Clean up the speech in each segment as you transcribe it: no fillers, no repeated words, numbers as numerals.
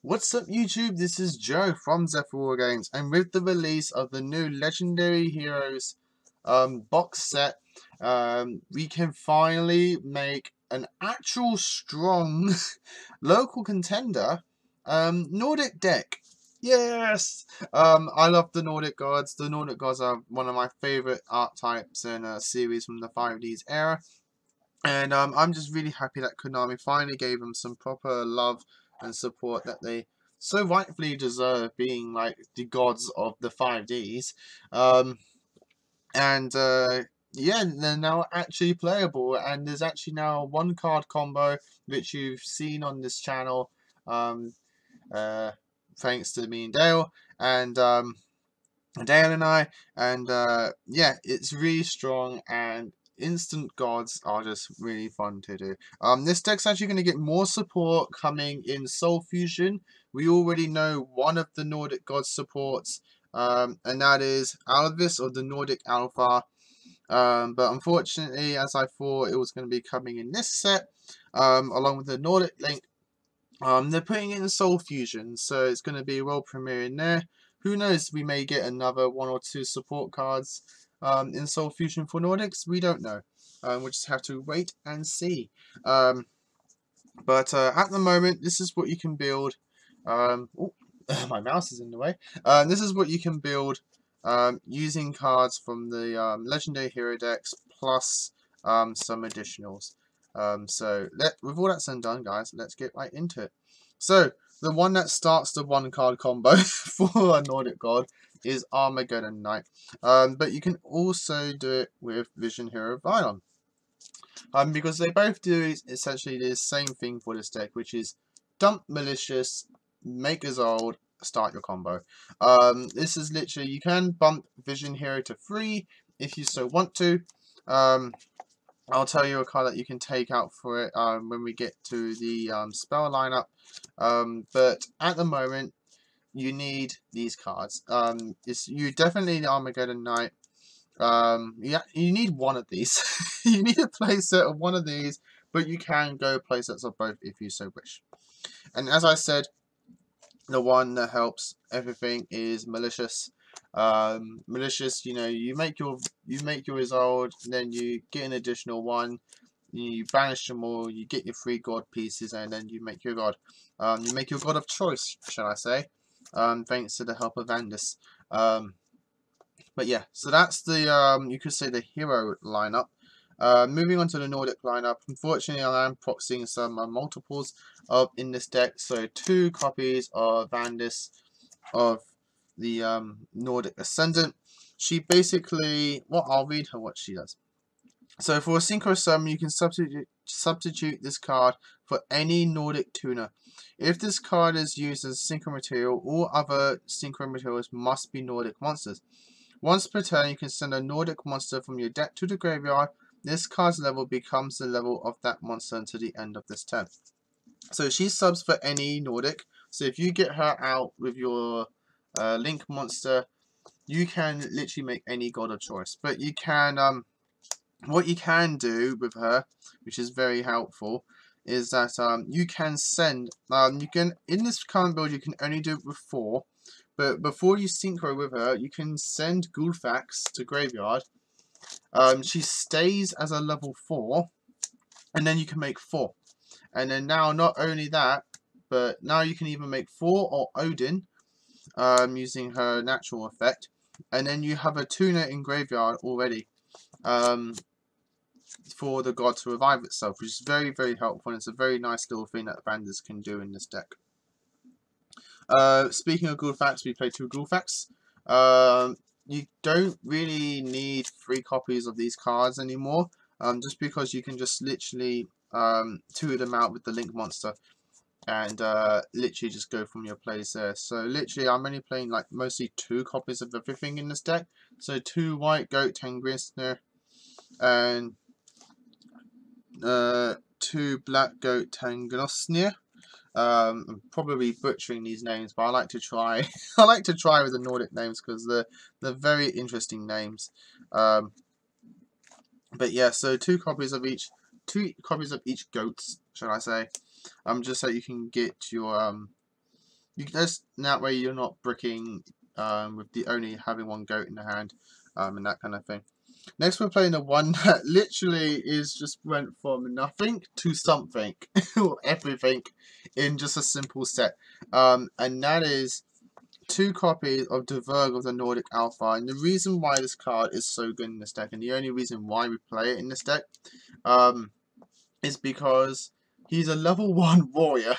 What's up YouTube, this is Joe from Zephyr Wargames, and with the release of the new Legendary Heroes box set, we can finally make an actual strong local contender Nordic deck. Yes! I love the Nordic gods. The Nordic gods are one of my favourite archetypes in a series from the 5Ds era. And I'm just really happy that Konami finally gave them some proper love and support that they so rightfully deserve, being like the gods of the 5Ds. And yeah, they're now actually playable, and there's actually now a one card combo which you've seen on this channel, um, thanks to me and Dale, and Dale and I, and yeah, it's really strong, and instant gods are just really fun to do. This deck's actually going to get more support coming in Soul Fusion. We already know one of the Nordic gods supports, and that is Alvis of the Nordic Alpha. But unfortunately, as I thought it was going to be coming in this set, along with the Nordic link, they're putting it in Soul Fusion, so it's going to be world premiere in there. Who knows, we may get another one or two support cards in Soul Fusion for Nordics. We don't know. We'll just have to wait and see. But at the moment, this is what you can build. Oh, my mouse is in the way. This is what you can build using cards from the Legendary Hero decks, plus some additionals. So with all that said and done, guys, let's get right into it. So the one that starts the one card combo for a Nordic god is Armageddon Knight. But you can also do it with Vision Hero Violon. Because they both do essentially the same thing for this deck, which is dump Malicious, make Isolde, start your combo. This is literally, you can bump Vision Hero to 3 if you so want to. I'll tell you a card that you can take out for it when we get to the spell lineup. But at the moment, you need these cards. You definitely need Armageddon Knight. Yeah, you need one of these. You need a playset of one of these, but you can go playsets of both if you so wish. And as I said, the one that helps everything is Malicious. Malicious, you know, you make your Isolde, then you get an additional one, you banish them all, you get your 3 god pieces, and then you make your god. You make your god of choice, shall I say, thanks to the help of Andis. But yeah, so that's the, you could say, the hero lineup. Moving on to the Nordic lineup, unfortunately I am proxying some multiples in this deck, so 2 copies of Andis of the Nordic Ascendant. She basically, I'll read her what she does. So for a Synchro Summon, you can substitute this card for any Nordic tuner. If this card is used as a Synchro material, all other Synchro materials must be Nordic monsters. Once per turn, you can send a Nordic monster from your deck to the graveyard. This card's level becomes the level of that monster until the end of this turn. So she subs for any Nordic. So if you get her out with your Link monster, you can literally make any god of choice. But you can, what you can do with her, which is very helpful, is that you can send, in this current build you can only do it with 4. But before you synchro with her, you can send Gulfax to graveyard. She stays as a level 4, and then you can make 4. And then now, not only that, but now you can even make 4 or Odin, using her natural effect. And then you have a tuner in graveyard already, for the god to revive itself, which is very, very helpful. And it's a very nice little thing that Vanders can do in this deck. Speaking of Gulfax, we play 2 Gulfax. You don't really need 3 copies of these cards anymore, just because you can just literally 2 them out with the Link monster, and literally just go from your plays there. So literally, I'm only playing like mostly 2 copies of everything in this deck. So 2 White Goat Tangrisner and 2 Black Goat Tangnosnir. I'm probably butchering these names, but I like to try. I like to try with the Nordic names because they're very interesting names. But yeah, so 2 copies of each, 2 copies of each goats, shall I say? Just so you can get your You just that way you're not bricking with the only having one goat in the hand, and that kind of thing. Next, we're playing the one that literally is just went from nothing to something, or everything, in just a simple set. And that is 2 copies of the Verg of the Nordic Alpha. And the reason why this card is so good in this deck, and the only reason why we play it in this deck, is because he's a level 1 warrior.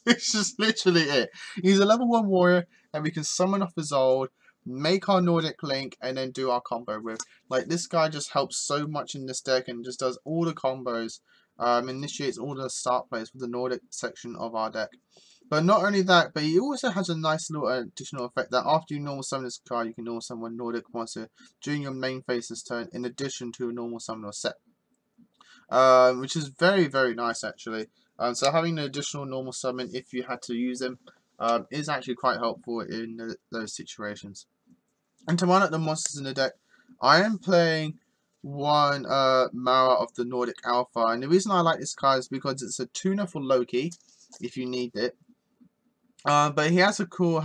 It's just literally it. He's a level 1 warrior, and we can summon off his old, make our Nordic link, and then do our combo with. Like, this guy just helps so much in this deck and just does all the combos, initiates all the start plays for the Nordic section of our deck. But not only that, but he also has a nice little additional effect that after you normal summon this card, you can normal summon one Nordic monster during your main phase's turn, in addition to a normal summon or set. Which is very, very nice actually. So having an additional normal summon if you had to use them is actually quite helpful in those situations. And to run up the monsters in the deck, I am playing one Mara of the Nordic Alpha, and the reason I like this card is because it's a tuner for Loki, if you need it. But he has a cool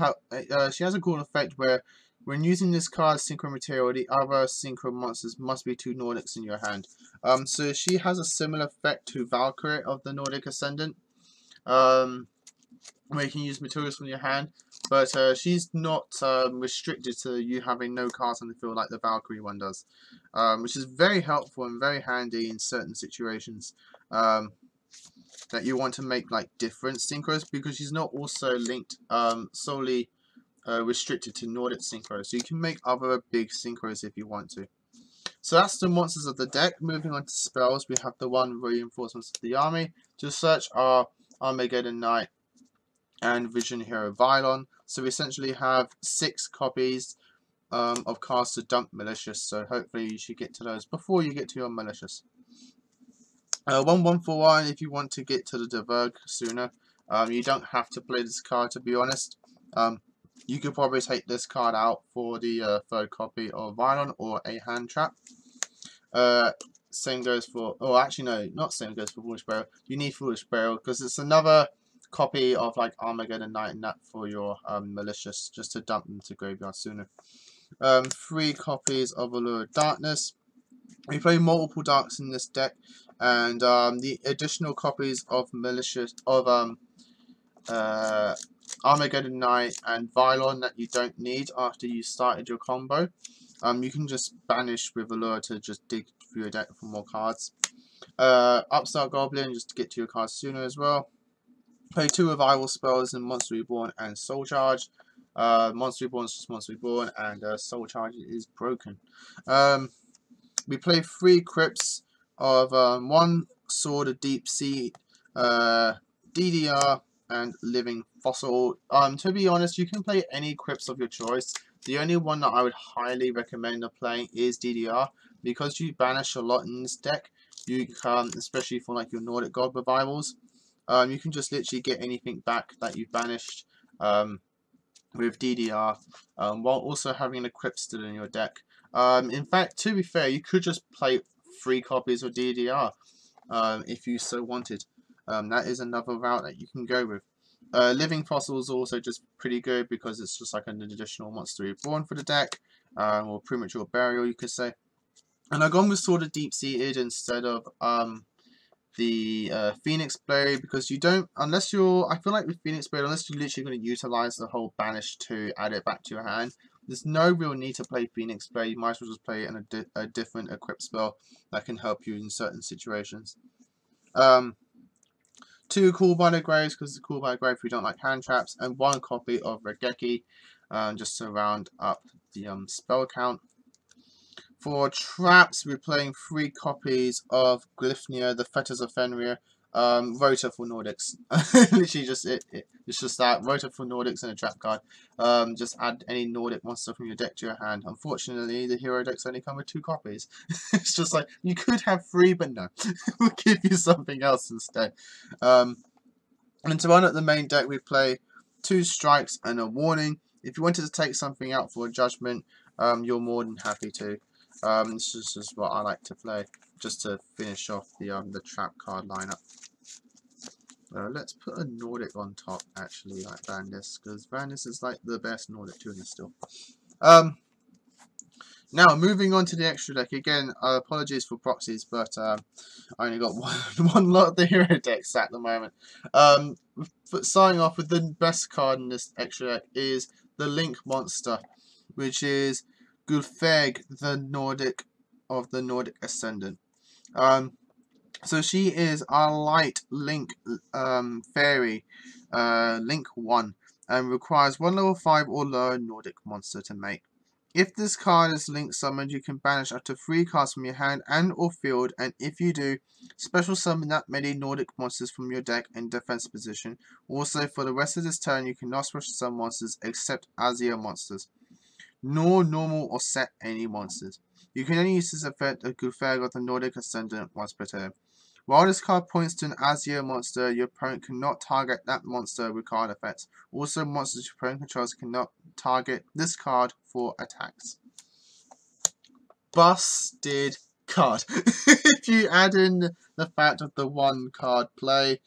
she has a cool effect where when using this card's synchro material, the other synchro monsters must be 2 Nordics in your hand. So she has a similar effect to Valkyrie of the Nordic Ascendant, where you can use materials from your hand, but she's not restricted to you having no cards on the field like the Valkyrie one does, which is very helpful and very handy in certain situations. That you want to make like different synchros, because she's not also linked solely restricted to Nordic synchros, so you can make other big synchros if you want to. So that's the monsters of the deck. Moving on to spells, we have the 1 reinforcements of the army. To search our Armageddon Knight and Vision Hero Vylon. So we essentially have 6 copies of cards to dump Malicious, so hopefully you should get to those before you get to your Malicious. 1 for 1 if you want to get to the Diverg sooner. You don't have to play this card, to be honest. You could probably take this card out for the 3rd copy of Vylon or a hand trap. Same goes for, oh actually no, not same goes for Foolish Burial. You need Foolish Burial because it's another copy of like Armageddon Knight and that for your Malicious, just to dump them to graveyard sooner. 3 copies of Allure of Darkness. We play multiple darks in this deck, and the additional copies of Malicious of Armageddon Knight and Vylon that you don't need after you started your combo, you can just banish with Allure to just dig through your deck for more cards. Upstart Goblin just to get to your cards sooner as well. Play 2 revival spells in Monster Reborn and Soul Charge. Monster Reborn is just Monster Reborn, and Soul Charge is broken. We play 3 crypts of 1 Sword of Deep Sea, DDR, and Living Fossil. To be honest, you can play any crypts of your choice. The only one that I would highly recommend playing is DDR, because you banish a lot in this deck. You can, especially for like your Nordic God revivals, you can just literally get anything back that you've banished with DDR, while also having a crypt still in your deck. In fact, to be fair, you could just play 3 copies of DDR if you so wanted. That is another route that you can go with. Living Fossil is also just pretty good because it's just like an additional Monster Reborn for the deck, or Premature Burial, you could say. And I've gone with Sword of Deep Seated instead of the Phoenix Blade, because you don't, unless you're, I feel like with Phoenix Blade, unless you're literally going to utilize the whole banish to add it back to your hand, there's no real need to play Phoenix Blade. You might as well just play a different equip spell that can help you in certain situations. 2 Cool by the Graves, because it's Cool by the Grave if you don't like hand traps, and 1 copy of Regeki, just to round up the spell count. For traps, we're playing 3 copies of Glyphnia, the Fetters of Fenrir, Rota for Nordics. Literally just it's just that, Rota for Nordics and a trap card. Just add any Nordic monster from your deck to your hand. Unfortunately, the hero decks only come with 2 copies. It's just like, you could have 3, but no. We'll give you something else instead. And to run at the main deck, we play 2 strikes and a warning. If you wanted to take something out for a judgment, you're more than happy to. This is just what I like to play, just to finish off the trap card lineup. Let's put a Nordic on top, actually, like Vandis, because Vandis is like the best Nordic tuner still. Now, moving on to the extra deck. Again, apologies for proxies, but I only got one lot of the hero decks at the moment. But starting off with the best card in this extra deck is the Link Monster, which is Gulfeg, the Nordic of the Nordic Ascendant. So she is a light Link fairy, Link 1, and requires 1 level 5 or lower Nordic monster to make. If this card is Link summoned, you can banish up to 3 cards from your hand and or field, and if you do, special summon that many Nordic monsters from your deck in defense position. Also, for the rest of this turn, you cannot special summon monsters except Azir monsters, nor normal or set any monsters. You can only use this effect of Gulfeg of the Nordic Ascendant once per turn. While this card points to an Azir monster, your opponent cannot target that monster with card effects. Also, monsters your opponent controls cannot target this card for attacks. Busted card. If you add in the fact of the 1 card play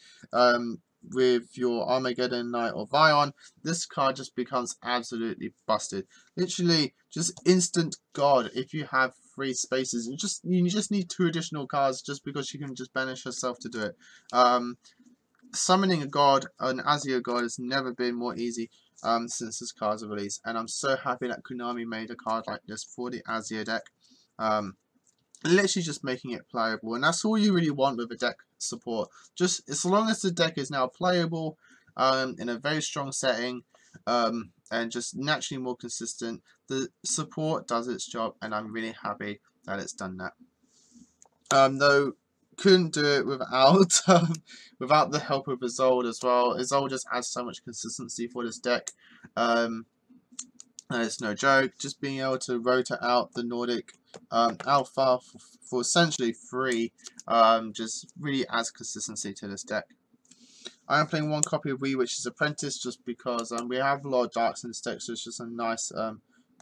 with your Armageddon Knight or Vion, this card just becomes absolutely busted. Literally just instant god if you have 3 spaces. You just need 2 additional cards just because you can just banish yourself to do it. Summoning a god, an Azir god, has never been more easy since this card's released, and I'm so happy that Konami made a card like this for the Azir deck. Literally just making it playable, and that's all you really want with a deck support. Just as long as the deck is now playable in a very strong setting and just naturally more consistent, the support does its job, and I'm really happy that it's done that. Though couldn't do it without without the help of Isolde as well. Isolde just adds so much consistency for this deck. It's no joke. Just being able to rotate out the Nordic Alpha for essentially free just really adds consistency to this deck. I am playing 1 copy of YUGIOH Apprentice just because we have a lot of darks in this deck, so it's just a nice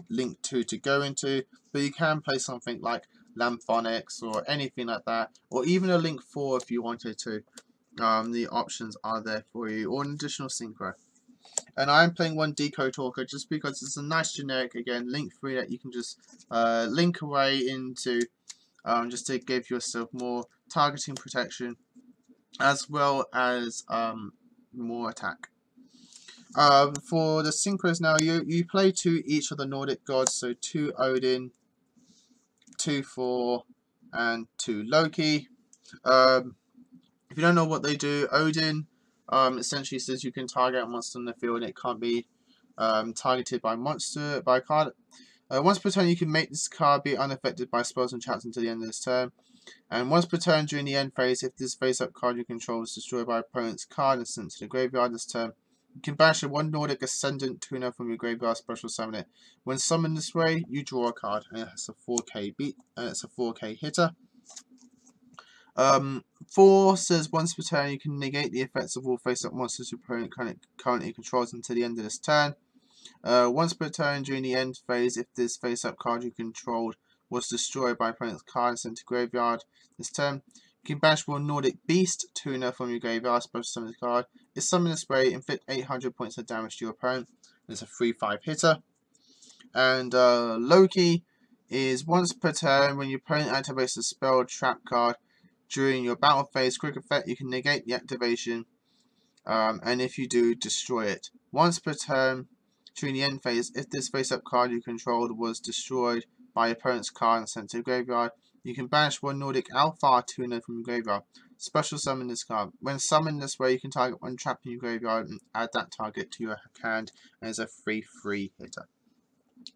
Link 2 to go into. But you can play something like Lamphonics or anything like that, or even a Link 4 if you wanted to. The options are there for you, or an additional synchro. And I'm playing 1 Deco Talker just because it's a nice generic, again, Link 3 that you can just link away into just to give yourself more targeting protection as well as more attack. For the synchros now, you play 2 each of the Nordic gods, so 2 Odin, 2 Thor, and 2 Loki. If you don't know what they do, Odin essentially says you can target a monster in the field and it can't be targeted by a card. Once per turn, you can make this card be unaffected by spells and traps until the end of this turn. And once per turn during the end phase, if this face-up card you control is destroyed by opponent's card and sent to the graveyard this turn, you can banish a 1 Nordic Ascendant tuner from your graveyard, special summon it. When summoned this way, you draw a card, and it has a 4K beat, and it's a 4K hitter. 4 says once per turn you can negate the effects of all face-up monsters your opponent currently controls until the end of this turn. Once per turn during the end phase, if this face-up card you controlled was destroyed by opponent's card and sent to graveyard this turn, you can banish 1 Nordic Beast tuner from your graveyard, special summon this card. If summoned this way, inflict 800 points of damage to your opponent. It's a 3/5 hitter. And Loki is once per turn when your opponent activates a spell trap card during your battle phase, quick effect, you can negate the activation, and if you do, destroy it. Once per turn during the end phase, if this face-up card you controlled was destroyed by your opponent's card and sent to the graveyard, you can banish 1 Nordic Alpha tuner from your graveyard. Special summon this card. When summoned this way, you can target 1 trap in your graveyard and add that target to your hand as a 3/3 hitter.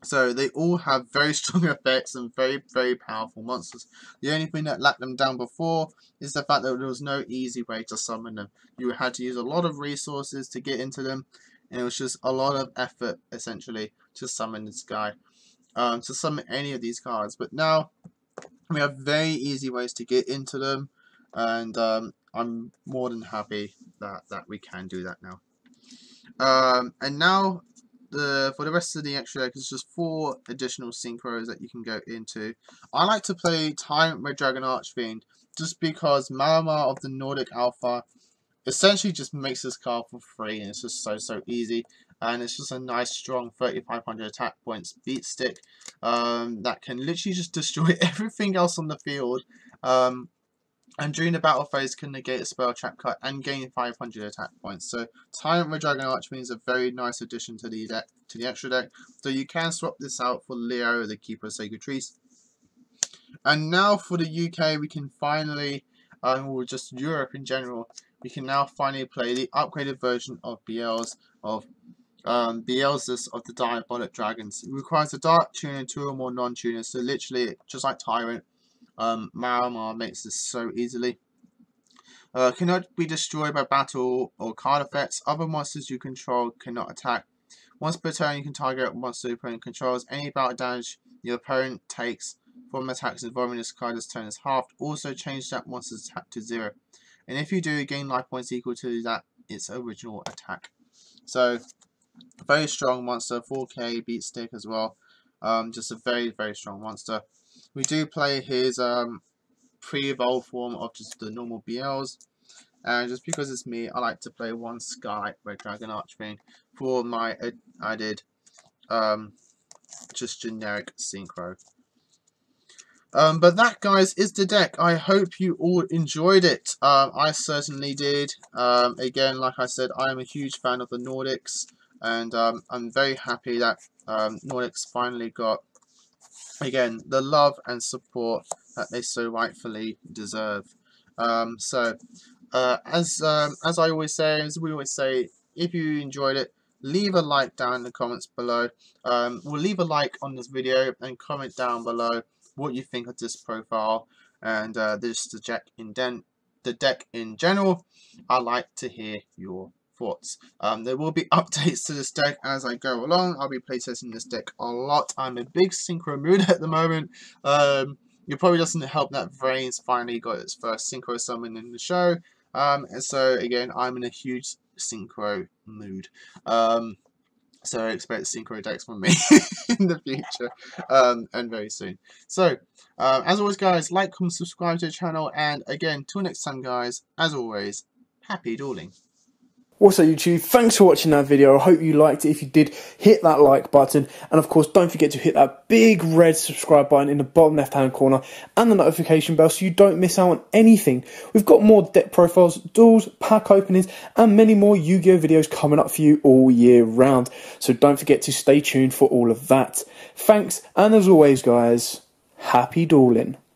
So they all have very strong effects and very, very powerful monsters. The only thing that let them down before is the fact that there was no easy way to summon them. You had to use a lot of resources to get into them, and it was just a lot of effort, essentially, to summon this guy. To summon any of these cards. But now, we have very easy ways to get into them, and I'm more than happy that we can do that now. And now, for the rest of the extra deck, it's just 4 additional synchros that you can go into. I like to play Tyrant Red Dragon Archfiend just because Malamar of the Nordic Alpha essentially just makes this card for free, and it's just so easy. And it's just a nice strong 3500 attack points beat stick that can literally just destroy everything else on the field. And during the battle phase can negate a spell trap cut and gain 500 attack points. So Tyrant with Dragon Archfiend is a very nice addition to the deck, to the extra deck. So you can swap this out for Leo, the Keeper of Sacred Trees. And now for the UK, we can finally, or just Europe in general, we can now finally play the upgraded version of Beelzes of the Diabolic Dragons. It requires a Dark Tuner and 2 or more non-tuners, so literally just like Tyrant. Marimar makes this so easily. Cannot be destroyed by battle or card effects. Other monsters you control cannot attack. Once per turn, you can target a monster your opponent controls. Any battle damage your opponent takes from attacks involving this card this turn is halved. Also change that monster's attack to 0. And if you do, gain life points equal to that its original attack. So, very strong monster, 4k beat stick as well. Just a very strong monster. We do play his pre-evolved form of just the normal BLs. And just because it's me, I like to play one Sky Red Dragon Archfiend for my added just generic synchro. But that, guys, is the deck. I hope you all enjoyed it. I certainly did. Again, like I said, I am a huge fan of the Nordics, and I'm very happy that Nordics finally got, again, the love and support that they so rightfully deserve. As I always say, as we always say, if you enjoyed it, leave a like down in the comments below. We'll leave a like on this video and comment down below what you think of this profile and the deck in general. I like to hear your thoughts. There will be updates to this deck as I go along. I'll be playtesting this deck a lot. I'm in a big synchro mood at the moment. It probably doesn't help that Vrain's finally got its first synchro summon in the show. And so again, I'm in a huge synchro mood. So expect synchro decks from me in the future, and very soon. So, as always, guys, like, comment, subscribe to the channel, and again, till next time, guys, as always, happy dueling. What's up, YouTube? Thanks for watching that video. I hope you liked it. If you did, hit that like button. And of course, don't forget to hit that big red subscribe button in the bottom left-hand corner and the notification bell so you don't miss out on anything. We've got more deck profiles, duels, pack openings, and many more Yu-Gi-Oh! Videos coming up for you all year round. So don't forget to stay tuned for all of that. Thanks, and as always, guys, happy dueling.